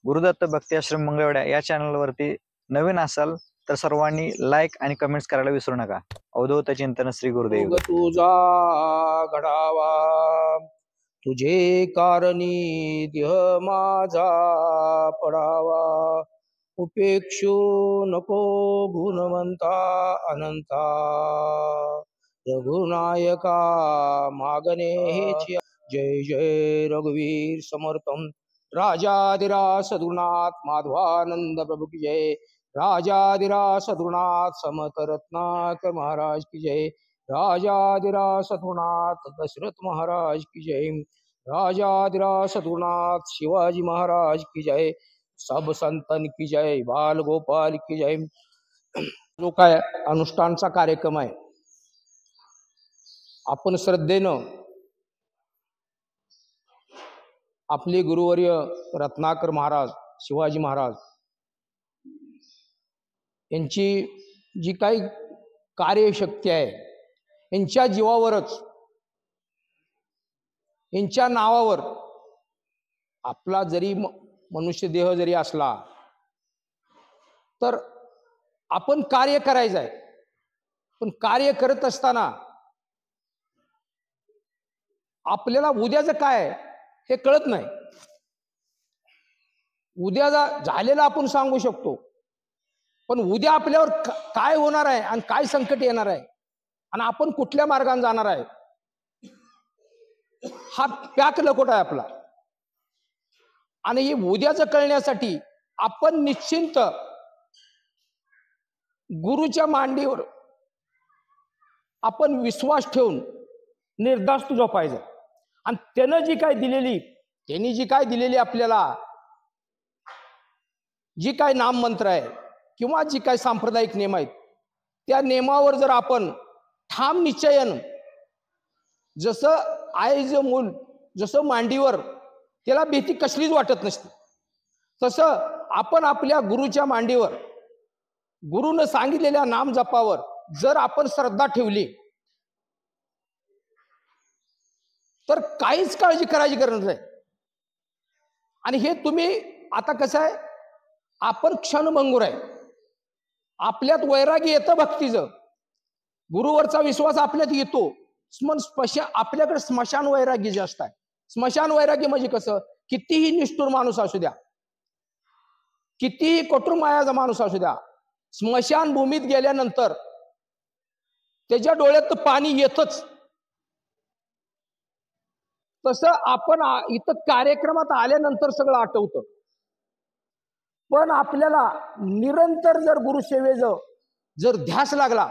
गुरुदत्त भक्ती आश्रम मंगळवेढा या चॅनलवरती नवीन असाल तर सर्वांनी लाईक आणि कमेंट्स करायला विसरू नका। अवधूत चिंतन श्री गुरुदेव। तुझा घडावा तुझे कारणी देह माझा पडावा, उपेक्षू नको गुणवंता अनंता, रघुनायका मागणे हेची। जय जय रघुवीर समर्थम राजाधिराज सद्गुरुनाथ माधवानंद प्रभु की जय। राजाधिराज सद्गुरुनाथ समर्थ रत्नाकर महाराज की जय। राजाधिराज सद्गुरुनाथ दशरथ महाराज की जय। राजाधिराज सद्गुरुनाथ शिवाजी महाराज की जय। सब संतन की जय। बाल गोपाल की जय। जो काय अनुष्ठानचा कार्यक्रम आहे, आपण श्रद्धेनं आपले गुरुवर्य रत्नाकर महाराज शिवाजी महाराज यांची जी काही कार्यशक्ती आहे, यांच्या जीवावरच, यांच्या नावावर आपला जरी मनुष्य देह जरी असला तर आपण कार्य करायचं आहे। पण कार्य करत असताना आपल्याला उद्याचं काय हे कळत नाही। उद्या झालेला आपण सांगू शकतो, पण उद्या आपल्यावर काय होणार आहे आणि काय संकट येणार आहे आणि आपण कुठल्या मार्गाने जाणार आहे हा पॅक लकोट आहे आपला। आणि हे उद्याचं कळण्यासाठी आपण निश्चिंत गुरुच्या मांडीवर आपण विश्वास ठेवून निर्धास्त झोपायचं। आणि त्यांनी जी काय दिलेली आपल्याला जी काय नाम मंत्र आहे किंवा जी काय सांप्रदायिक नियम आहेत, त्या नियमावर जर आपण ठाम निश्चयानं, जसं आईचं मूल जसं मांडीवर त्याला भीती कसलीच वाटत नसते, तसं आपण आपल्या गुरुच्या मांडीवर गुरुनं सांगितलेल्या नाम जपावर जर आपण श्रद्धा ठेवली तर काहीच काळजी करायची गरज नाही। आणि हे तुम्ही आता कसं आहे, आपण क्षणभंगूर आहे, आपल्यात वैराग्य येतं भक्तीचं, गुरुवरचा विश्वास आपल्यात येतो। आपल्याकडे स्मशान वैराग्य जास्त आहे। स्मशान वैराग्य म्हणजे कसं, कितीही निष्ठुर माणूस असू द्या, कितीही कठोर मायाचा माणूस असू द्या, स्मशान भूमीत गेल्यानंतर त्याच्या डोळ्यात पाणी येतच। तसं आपण इथं कार्यक्रमात आल्यानंतर सगळं आठवतं, पण आपल्याला निरंतर जर गुरुसेवेचं जर ध्यास लागला,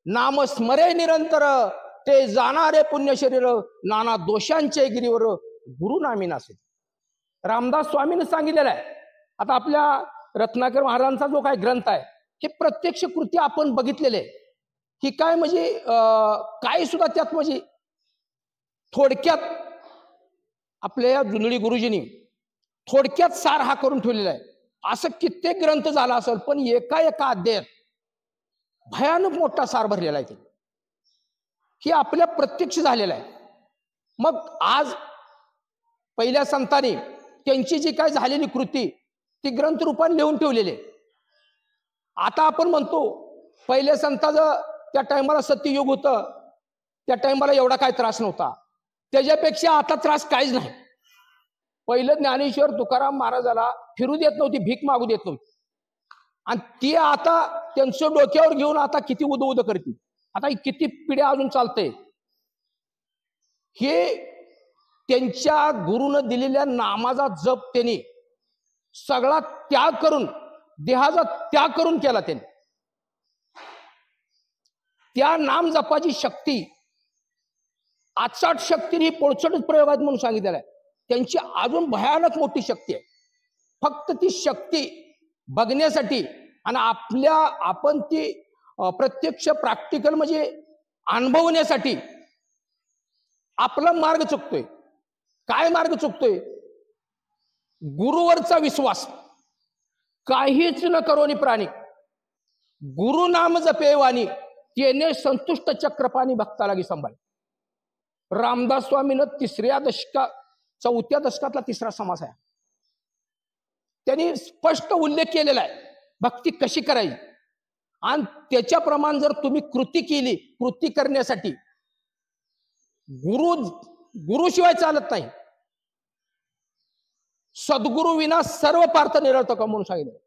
नामस्मरे निरंतर ते जाणारे पुण्य शरीर, नाना दोषांचे गिरीवर गुरु नामी नासे। रामदास स्वामींनी सांगितलेलं आहे। आता आपल्या रत्नाकर महाराजांचा जो काय ग्रंथ आहे, हे प्रत्यक्ष कृती आपण बघितलेले आहे। ही काय म्हणजे काय सुद्धा त्यात म्हणजे थोडक्यात आपल्या जुनडी गुरुजींनी थोडक्यात सार हा करून ठेवलेला आहे। असं कित्येक ग्रंथ झाला असेल, पण एका अध्यायात भयानक मोठा सार भरलेला आहे। हे आपल्या प्रत्यक्ष झालेलं आहे। मग आज पहिल्या संतांनी त्यांची जी काय झालेली कृती ती ग्रंथ रूपाने लिहून ठेवलेली आहे। आता आपण म्हणतो पहिल्या संतांचं त्या टायमाला सत्ययुग होतं, त्या टायमाला एवढा काय त्रास नव्हता, त्याच्यापेक्षा आता त्रास काहीच नाही। पहिलं ज्ञानेश्वर तुकाराम महाराजाला फिरू देत नव्हती, भीक मागू देत नव्हती, आणि ती आता त्यांचं डोक्यावर घेऊन आता किती उद करते। आता किती पिढ्या अजून चालते। हे त्यांच्या गुरुनं दिलेल्या नामाचा जप त्यांनी सगळा त्याग करून, देहाचा त्याग करून केला त्यांनी। त्या नाम जपाची शक्ती आचाट शक्ती ही पोळचटच प्रयोगात म्हणून सांगितलेलं आहे। त्यांची अजून भयानक मोठी शक्ती आहे। फक्त ती शक्ती बघण्यासाठी आणि आपण ती प्रत्यक्ष प्रॅक्टिकल म्हणजे अनुभवण्यासाठी आपला मार्ग चुकतोय। काय मार्ग चुकतोय? गुरुवरचा विश्वास। काहीच न करोनी प्राणी गुरु नाम जपे वाणी, तेने संतुष्ट चक्रपाणी भक्ता लागी संभाळ। रामदास स्वामीनं चौथ्या दशकातला तिसरा समास आहे। त्यांनी स्पष्ट उल्लेख केलेला आहे भक्ती कशी करायची. आणि त्याच्याप्रमाणे जर तुम्ही कृती केली, कृती करण्यासाठी गुरुशिवाय चालत नाही. सद्गुरु विना सर्व पार्थ निरर्थक म्हणून सांगितलं.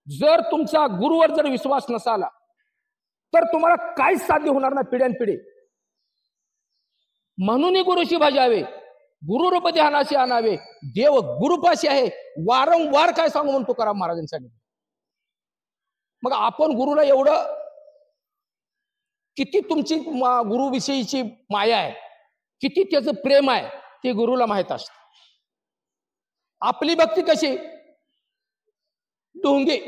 जर तुमचा गुरुवर जर विश्वास नसाला तर तुम्हाला काहीच साध्य होणार नाही पिढ्यानपिढी. म्हणूनही गुरुशी भजावे, गुरुरूप ध्यानाशी आणावे, देव गुरुपाशी आहे वारंवार काय सांगू म्हणून तुकाराम महाराजांनी सांगितलं. मग आपण गुरुला एवढं किती तुमची गुरुविषयीची माया आहे, किती त्याचं प्रेम आहे ते गुरुला माहित असतं. आपली भक्ती कशी, ढोंगी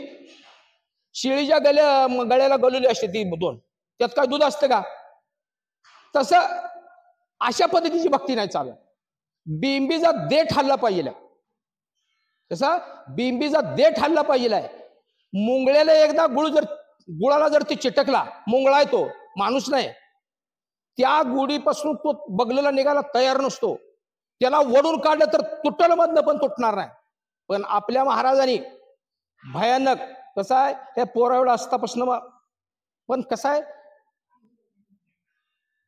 शिळीच्या गळ्याला गलुली असते ती दोन, त्यात काय दूध असतं का? तसं अशा पद्धतीची भक्ती नाही चालत. बिंबीचा देठ हल्ला पाहिजे. कसा बिंबीचा देठ हल्ला पाहिजे. मुंगळ्याला एकदा गुळाला जर ती चिटकला, मुंगळा तो माणूस नाही, त्या गुढीपासून तो बगलेला निघायला तयार नसतो. त्याला वडून काढलं तर तुटल मधनं पण तुटणार नाही. पण आपल्या महाराजांनी भयानक कसं आहे, हे पोरावळा असतापासून पण कसं आहे,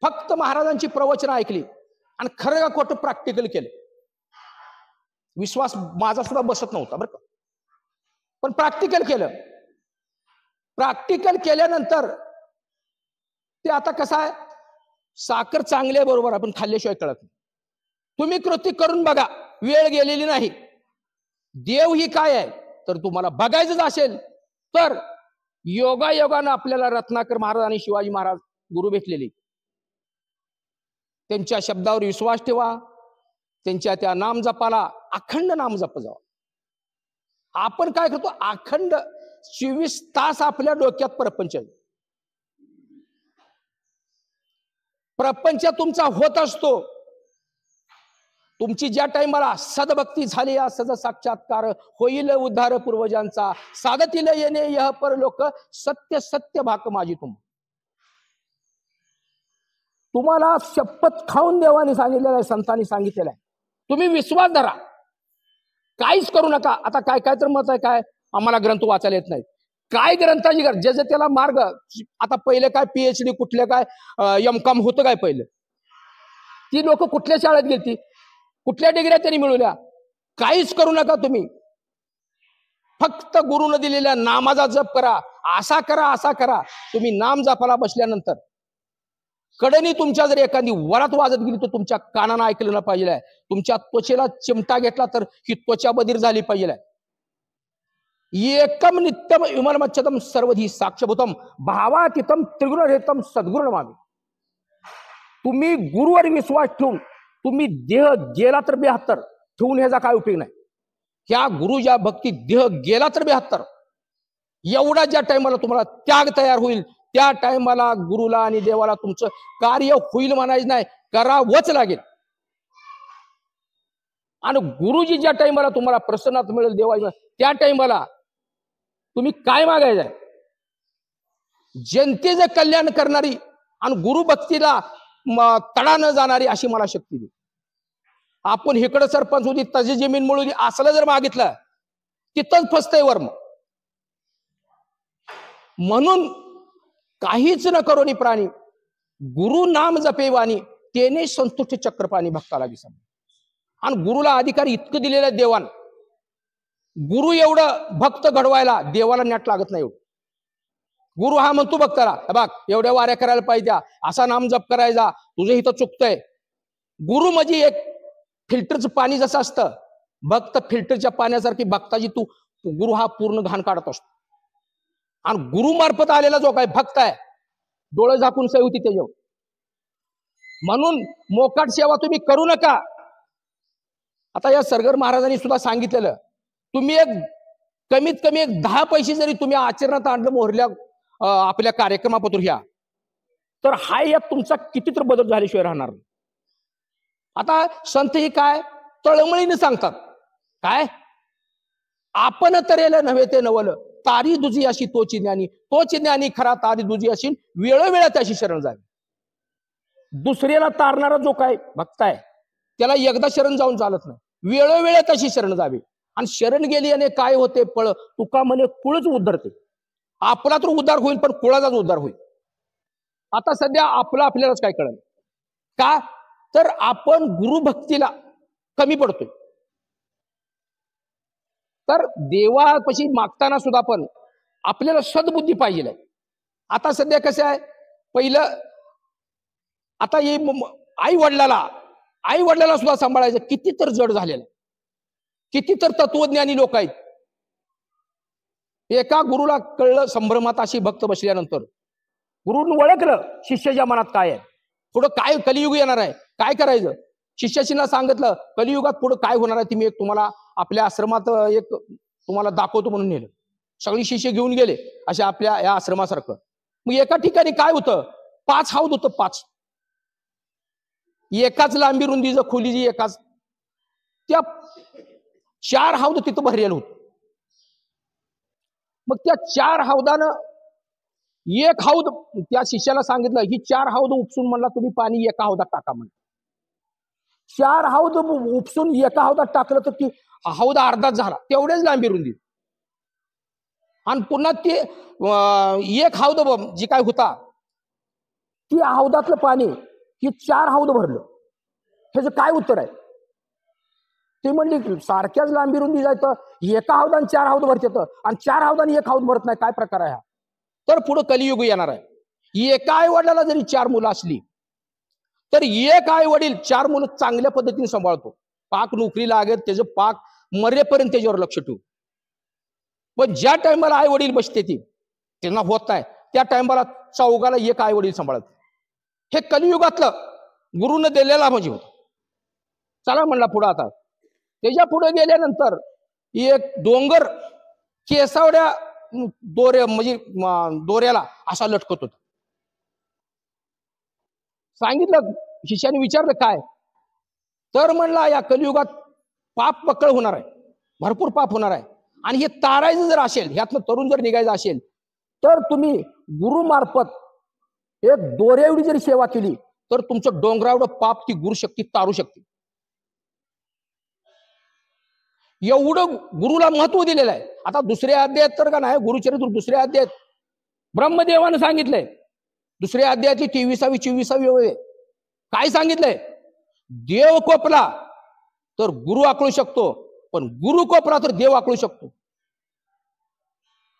फक्त महाराजांची प्रवचनं ऐकली आणि खरं का खोटं प्रॅक्टिकल केलं. विश्वास माझा सुद्धा बसत नव्हता बरं का, पण प्रॅक्टिकल केलं. प्रॅक्टिकल केल्यानंतर ते आता कसं आहे, साखर चांगली आहे बरोबर, आपण खाल्ल्याशिवाय कळत नाही. तुम्ही कृती करून बघा, वेळ गेलेली नाही. देव ही काय आहे तर तुम्हाला बघायचंच असेल तर योगायोगानं आपल्याला रत्नाकर महाराज आणि शिवाजी महाराज गुरु भेटलेली. त्यांच्या शब्दावर विश्वास ठेवा, त्यांच्या त्या नाम जपाला अखंड नाम जप जावा. आपण काय करतो, अखंड 24 तास आपल्या डोक्यात प्रपंच आहे. प्रपंच तुमचा होत असतो. तुमची ज्या टाइमाला सदभक्ती झाली, सद साक्षात्कार होईल उद्धार पूर्वजांचा, साधतील येणे यह परलोक, सत्य सत्य भाक माझी तुम्हाला शपथ खाऊन देवाने सांगितलेलं आहे, संतांनी सांगितलेलं आहे. तुम्ही विश्वास धरा, काहीच करू नका. आता काय काय तर मत आहे, काय आम्हाला ग्रंथ वाचायला येत नाही, काय ग्रंथाची गरज, ज्याचं त्याला मार्ग. आता पहिले काय PhD कुठल्या काय M.Com होतं काय पहिलं, ती लोक कुठल्या शाळेत गेली, कुठल्या डिग्र्या त्यांनी मिळवल्या. काहीच करू नका तुम्ही, फक्त गुरुनं दिलेल्या नामाचा जप करा. असा करा असा करा. तुम्ही नाम जपाला बसल्यानंतर कडनी तुमच्या जर एखादी वरात वाजत गेली तर तुमच्या कानानं ऐकलं ना पाहिजे. तुमच्या त्वचेला चिमटा घेतला तर ही त्वचा बधीर झाली पाहिजे. एकम नित्यम विमलमच्छतम सर्वधी साक्षभूतम भावातीतम त्रिगुणरहितम सद्गुण मागे. तुम्ही गुरुवर विश्वास ठेवून तुम्ही देह गेला तर 72 ठेवून ह्याचा काय उपयोग नाही. ह्या गुरुच्या भक्तीत देह गेला तर 72, एवढा ज्या टायमाला तुम्हाला त्याग तयार होईल त्या टायमाला गुरुला आणि देवाला तुमचं कार्य होईल म्हणायचं नाही, करावंच लागेल. आणि गुरुजी ज्या टायमाला तुम्हाला प्रसन्नात मिळेल देवाला, त्या टायमाला तुम्ही काय मागायचं, जनतेचं कल्याण करणारी आणि गुरु भक्तीला तडा न जाणारी अशी मला शक्ती दे. आपण इकडं सरपंच होती, तजी जमीन मिळू दे असलं जर मागितलं तिथंच फसतंय वर्म. म्हणून काहीच न करोनी प्राणी गुरु नाम जपेवानी तेने संतुष्ट चक्रपाणी भक्ताला दिसा. आणि गुरुला अधिकार इतकं दिलेलं आहे देवान. गुरु एवढं भक्त घडवायला देवाला नॅट लागत नाही. एवढं गुरु हा म्हणतो भक्ताला, बघ एवढ्या वाऱ्या करायला पाहिजे, असा नाम जप करायचा, तुझं इथं चुकतंय. गुरु म्हणजे एक फिल्टरचं पाणी जसं असतं, भक्त फिल्टरच्या पाण्यासारखी भक्ताची तू गुरु हा पूर्ण घाण काढत असतो. आणि गुरु मार्फत आलेला जो काय भक्त आहे, डोळे झाकून सही होती त्याच्यावर. म्हणून मोकाट सेवा तुम्ही करू नका. आता या सरगर महाराजांनी सुद्धा सांगितलेलं, तुम्ही एक कमीत कमी एक 10 पैसे जरी तुम्ही आचरणात आणलं मोहरल्या आपल्या कार्यक्रमापत्र ह्या, तर हा यात तुमचा किती तर बदल झाल्याशिवाय राहणार नाही. आता संत ही काय तळमळीने सांगतात, काय आपण तरेलं नव्हे ते नवल, तारी दुजी अशी तोची ज्ञानी खरा तारी दुजी अशी वेळोवेळा त्याशी शरण जावी. दुसऱ्याला तारणारा जो काय भक्त आहे त्याला एकदा शरण जाऊन चालत नाही, वेळोवेळा त्याशी शरण जावी. आणि शरण गेली आणि काय होते पळ तुका म्हणे कुळच उद्धरते. आपला तर उद्धार होईल पण कुळाचाच उद्धार होईल. आता सध्या आपलं आपल्यालाच काय कळलं का, तर आपण गुरुभक्तीला कमी पडतोय. तर देवापाशी मागताना सुद्धा पण आपल्याला सद्बुद्धी पाहिजे. आता सध्या कसं आहे, पहिलं आता आई वडिलाला सुद्धा सांभाळायचं किती तर जड झालेलं. किती तर तत्वज्ञानी लोक आहेत. एका गुरुला कळलं, संभ्रमात अशी भक्त बसल्यानंतर गुरुनं ओळखलं शिष्याच्या मनात काय आहे, पुढं काय कलियुग येणार आहे, काय करायचं. शिष्याशीना सांगितलं कलियुगात पुढे काय होणार आहे, तुम्ही तुम्हाला आपल्या आश्रमात एक तुम्हाला दाखवतो म्हणून नेलं. सगळी शिष्य घेऊन गेले अशा आपल्या या आश्रमासारखं. मग एका ठिकाणी काय होतं, 5 हौद होतं. 5 एकाच लांबी रुंदीचं खोलीची एकाच, त्या 4 हौद तिथं भरलेलं होतं. मग त्या 4 हौदानं एक हौद त्या शिष्याला सांगितलं, ही 4 हौद उपसून म्हणला तुम्ही पाणी एका हौदात टाका म्हणलं. 4 हौद उपसून एका हौदात टाकलं तर ती हौद अर्धाच झाला, तेवढेच लांबी रुंदी. आणि पुन्हा ते एक हौद जी काय होता ती हौदातलं पाणी ही 4 हौद भरलं. ह्याचं काय उत्तर आहे. ते म्हणले सारख्याच लांबी रुंदी जायचं, एका हौदाने 4 हौद भरत आणि 4 हौदाने 1 हौद भरत नाही, काय प्रकार आहे हा. तर पुढे कलियुग येणार आहे. एका आई वडिलाला जरी 4 मुलं असली तर एक आई वडील 4 मुलं चांगल्या पद्धतीने सांभाळतो. पाक नोकरी लागेल त्याचं पाक मरेपर्यंत त्याच्यावर लक्ष ठेवू. पण ज्या टायमाला आई वडील बसते ती त्यांना होत नाही, त्या टायमाला चौघाला एक आई वडील सांभाळत. हे कलियुगातलं गुरुनं दिलेला म्हणजे होत. चला म्हणला पुढं. आता त्याच्या पुढे गेल्यानंतर एक डोंगर केसावड्या दोऱ्या म्हणजे दोऱ्याला असा लटकत होता. सांगितलं, शिष्याने विचारलं काय, तर म्हणला या कलियुगात पाप पक्कळ होणार आहे, भरपूर पाप होणार आहे. आणि हे तारायचं जर असेल, ह्यातनं तरुण जर निघायचं असेल तर तुम्ही गुरुमार्फत एक दोऱ्या एवढी जरी सेवा केली तर तुमचं डोंगरावढं पाप ती गुरुशक्ती तारू शकते. एवढं गुरुला महत्व दिलेलं आहे. आता दुसऱ्या अध्यायात तर का नाही, गुरुचरित्र दुसऱ्या अध्यायात ब्रह्मदेवानं सांगितलंय, दुसऱ्या अध्यायातली 23वी 24वी वेळ काय सांगितलंय, देव कोपला तर गुरु आकळू शकतो, पण गुरु कोपला तर देव आकळू शकतो.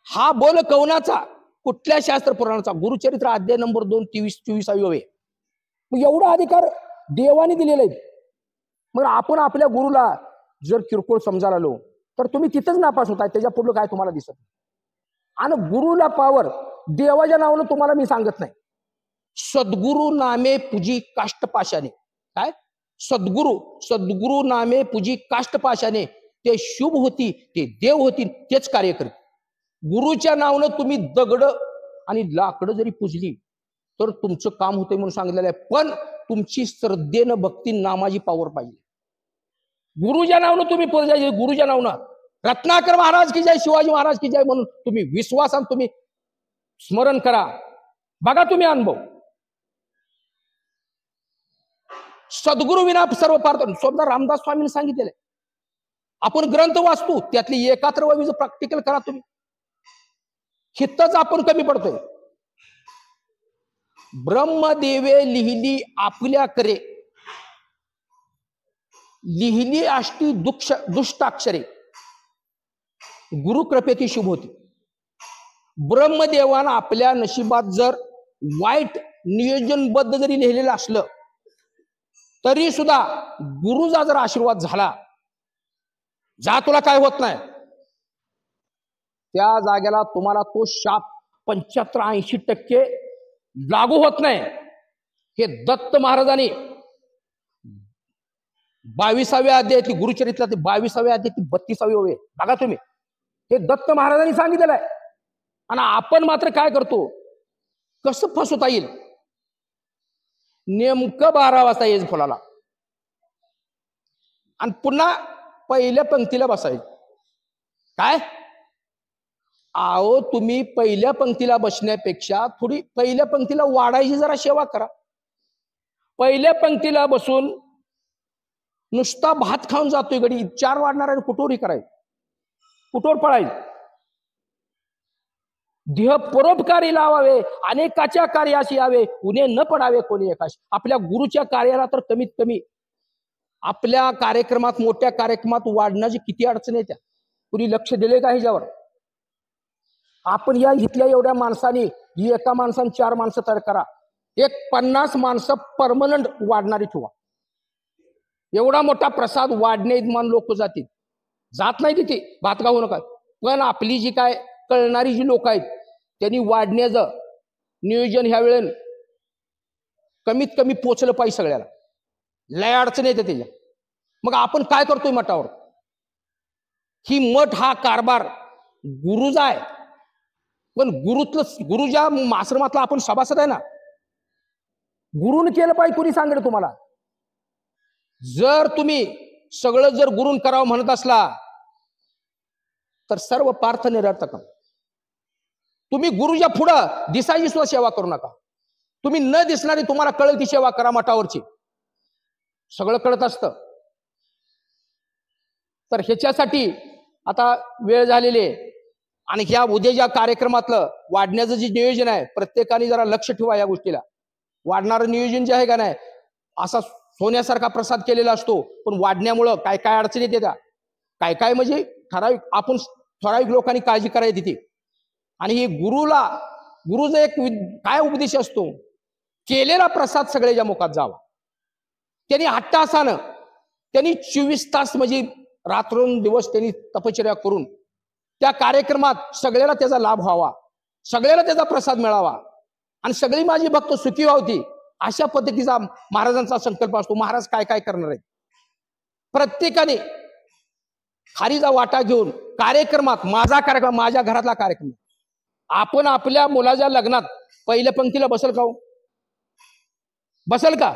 हा बोल कवनाचा कुठल्या शास्त्र पुराणाचा, गुरुचरित्र अध्याय नंबर 2 23-24वी वेळ. मग एवढा अधिकार देवाने दिलेला आहे. मग आपण आपल्या गुरुला जर किरकोळ समजायला आलो तर तुम्ही तिथंच नापास होताय, त्याच्या पुढलं काय तुम्हाला दिसत नाही. आणि गुरुला पावर देवाच्या नावानं तुम्हाला मी सांगत नाही. सद्गुरु नामे पूजी काष्टपाशाने, काय सद्गुरु नामे पूजी काष्टपाशाने, ते शुभ होती, ते देव होती, तेच कार्य करते. गुरुच्या नावानं तुम्ही दगड आणि लाकडं जरी पूजली तर तुमचं काम होतंय म्हणून सांगितलेलं आहे. पण तुमची श्रद्धेनं भक्ती नामाची पावर पाहिजे. गुरुच्या नावानं तुम्ही पूजायचे, गुरुच्या नावानं रत्नाकर महाराज की जय, शिवाजी महाराज की जय म्हणून तुम्ही विश्वासानं तुम्ही स्मरण करा. बघा तुम्ही अनुभव. सद्गुरु विना सर्व पार्थ, स्वतः रामदास स्वामींनी सांगितलेलं आहे. आपण ग्रंथ वाचतो, त्यातली एकात्र ववीचं प्रॅक्टिकल करा तुम्ही. हितच आपण कमी पडतोय. ब्रह्मदेवे लिहिली आपल्या करे, लिहिली अष्टी दुष्टाक्षरे, गुरुकृपेती शुभ होती. ब्रह्मदेवानं आपल्या नशिबात जर वाईट नियोजनबद्ध जरी लिहिलेलं असलं तरी सुद्धा गुरुचा जर आशीर्वाद झाला, जा तुला काय होत नाही, त्या जागेला तुम्हाला तो शाप 75-80% लागू होत नाही. हे दत्त महाराजांनी 22व्या अध्यायातली गुरुचरित्रातली 22व्या अध्यायातली 32वी ओळ बघा तुम्ही. हे दत्त महाराजांनी सांगितलेलं आहे. आणि आपण मात्र काय करतो, कसं फसवता येईल, नेमकं 12 वाजता येईल फुलाला आणि पुन्हा पहिल्या पंक्तीला बसायचं. काय आओ, तुम्ही पहिल्या पंक्तीला बसण्यापेक्षा थोडी पहिल्या पंक्तीला वाढायची जरा सेवा करा. पहिल्या पंक्तीला बसून नुसता भात खाऊन जातोय गडी, 4 वाढणार आणि कुठोरी करायचं. कुठवर पळायचं? देह परोपकारी लावावे, अनेकाच्या कार्याशी यावे, उन्हे न पडावे कोणी एकाशी. आपल्या गुरुच्या कार्याला तर कमीत कमी आपल्या कार्यक्रमात, मोठ्या कार्यक्रमात वाढण्याची किती अडचण येत्या, कुणी लक्ष दिले का ह्याच्यावर? आपण या इथल्या एवढ्या माणसांनी, ही एका माणसाने 4 माणसं तयार करा, एक 50 माणसं परमनंट वाढणारी ठेवा. एवढा मोठा प्रसाद वाढणे मान लोक जात नाही तिथे, भात गाऊ नका. पण आपली जी काय कळणारी जी लोक आहेत त्यांनी वाढण्याचं नियोजन ह्या वेळेला कमीत कमी पोचलं पाहिजे सगळ्याला. लय अडचण येते त्याच्या. मग आपण काय करतोय मठावर? ही मठ हा कारभार गुरुचा आहे, पण गुरुच्या आश्रमातला आपण सभासद आहे ना. गुरुन केलं पाहिजे, कुणी सांगेल तुम्हाला? जर तुम्ही सगळं जर गुरुन करावं म्हणत असला तर सर्व पार्थ निरर्थक. तुम्ही गुरुच्या पुढं दिसायची सुद्धा सेवा करू नका. तुम्ही न दिसणारी तुम्हाला कळेल ती सेवा करा मठावरची. सगळं कळत असतं. तर ह्याच्यासाठी आता वेळ झालेली आहे आणि ह्या उद्याच्या कार्यक्रमातलं वाढण्याचं जे नियोजन आहे, प्रत्येकाने जरा लक्ष ठेवा या गोष्टीला. वाढणारं नियोजन जे आहे का नाही, असा सोन्यासारखा प्रसाद केलेला असतो, पण वाढण्यामुळं काय काय अडचणी येते त्या, काय काय म्हणजे ठराविक लोकांनी काळजी करायची तिथे. आणि ही गुरुचा एक काय उपदेश असतो, केलेला प्रसाद सगळ्याच्या मुखात जावा. त्यांनी हट्टासानं, त्यांनी 24 तास म्हणजे रात्रंदिवस त्यांनी तपश्चर्या करून त्या कार्यक्रमात सगळ्याला त्याचा लाभ व्हावा, सगळ्याला त्याचा प्रसाद मिळावा आणि सगळी माझी भक्त सुखी व्हावी, अशा पद्धतीचा महाराजांचा संकल्प असतो. महाराज काय काय करणार आहेत? प्रत्येकाने खारीचा वाटा घेऊन कार्यक्रमात, माझा कार्यक्रम, माझ्या घरातला कार्यक्रम, आपण आपल्या मुलाच्या लग्नात पहिल्या पंक्तीला बसल का? बसल का?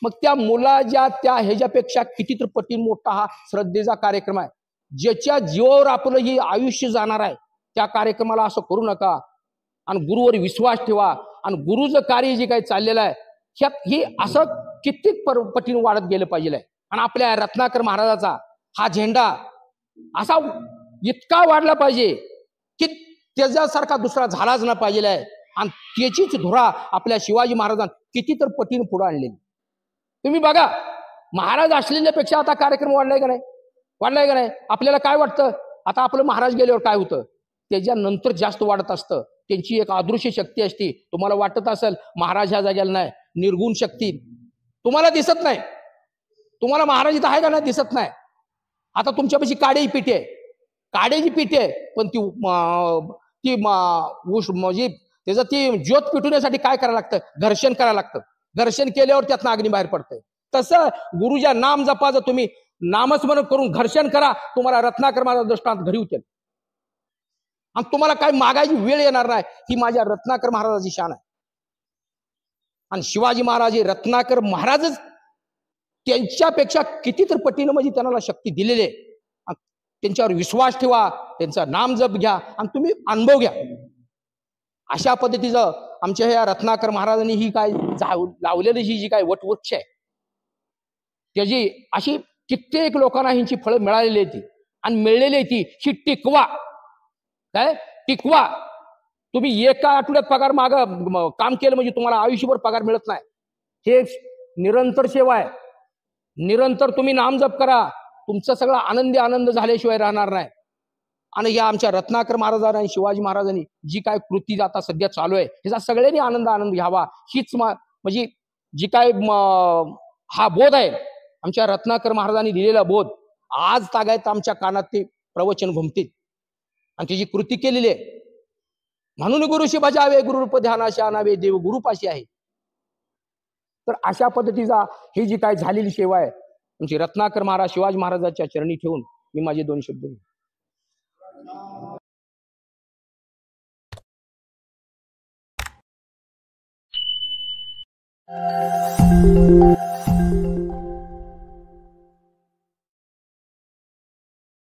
मग त्या मुलाच्या त्या ह्याच्यापेक्षा कितीतरी पटीने मोठा हा श्रद्धेचा कार्यक्रम आहे. ज्याच्या जीवावर आपलं ही आयुष्य जाणार आहे, त्या कार्यक्रमाला असं करू नका. आणि गुरुवर विश्वास ठेवा. आणि गुरुचं कार्य जे काही चाललेलं आहे ह्यात ही असं कित्येक पटीने वाढत गेलं पाहिजे. आणि आपल्या रत्नाकर महाराजाचा हा झेंडा असा इतका वाढला पाहिजे की त्याच्यासारखा दुसरा झालाच ना पाहिजे. आणि त्याचीच धुरा आपल्या शिवाजी महाराजांनी कितीतरी पटीने पुढे आणलेली. तुम्ही बघा, महाराज असलेल्यापेक्षा आता कार्यक्रम वाढलाय का नाही? वाढलाय का नाही? आपल्याला काय वाटतं आता आपलं महाराज गेल्यावर काय होतं? त्याच्यानंतर जास्त वाढत असतं. त्यांची एक अदृश्य शक्ती असते. तुम्हाला वाटत असेल महाराज ह्या जागेला नाही, निर्गुण शक्ती तुम्हाला दिसत नाही. तुम्हाला महाराज इथं आहे का नाही दिसत नाही. आता तुमच्यापाशी काड्याची पिठी आहे, काड्याची पिठी आहे, पण ती म्हणजे त्याचं ती ज्योत पिटवण्यासाठी काय करायला लागतं? घर्षण करायला लागतं. घर्षण केल्यावर त्यातनं अग्नी बाहेर पडतंय. तसं गुरुच्या नाम जपाचं तुम्ही नामस्मरण करून घर्षण करा, तुम्हाला रत्नाकर महाराज दृष्टांत घरी उचल आणि तुम्हाला काय मागायची वेळ येणार नाही. ही माझ्या रत्नाकर महाराजाची शान आहे. आणि शिवाजी महाराज हे रत्नाकर महाराजच त्यांच्यापेक्षा कितीतरी पटीनं म्हणजे त्यांना शक्ती दिलेली आहे. त्यांच्यावर विश्वास ठेवा, त्यांचं नाम जप घ्या आणि तुम्ही अनुभव घ्या. अशा पद्धतीचं आमच्या ह्या रत्नाकर महाराजांनी ही काय लावलेली ही जी काय वटवृक्ष आहे त्याची अशी कित्येक लोकांना ह्यांची फळं मिळालेली आहे ती आणि मिळलेली आहे ती. ही टिकवा, काय टिकवा. तुम्ही एका आठवड्यात पगार काम केलं म्हणजे तुम्हाला आयुष्यभर पगार मिळत नाही. हे निरंतर सेवा आहे. निरंतर तुम्ही नामजप करा, तुमचा सगळा आनंद झाल्याशिवाय राहणार नाही. आणि या आमच्या रत्नाकर महाराजांनी आणि शिवाजी महाराजांनी जी काय कृती आता सध्या चालू आहे ह्याचा सगळ्यांनी आनंद घ्यावा. हीच म्हणजे जी काय हा बोध आहे आमच्या रत्नाकर महाराजांनी दिलेला बोध आज तागायत आमच्या कानात ते प्रवचन घुमतील आणि त्याची कृती केलेली आहे. म्हणून गुरुशी बजावे, गुरुरूप ध्यानाशी आणावे, देव गुरुपाशी आहे. तर अशा पद्धतीचा ही जी काय झालेली सेवा आहे आमची रत्नाकर महाराज शिवाजी महाराजांच्या चरणी ठेवून मी माझे 2 शब्द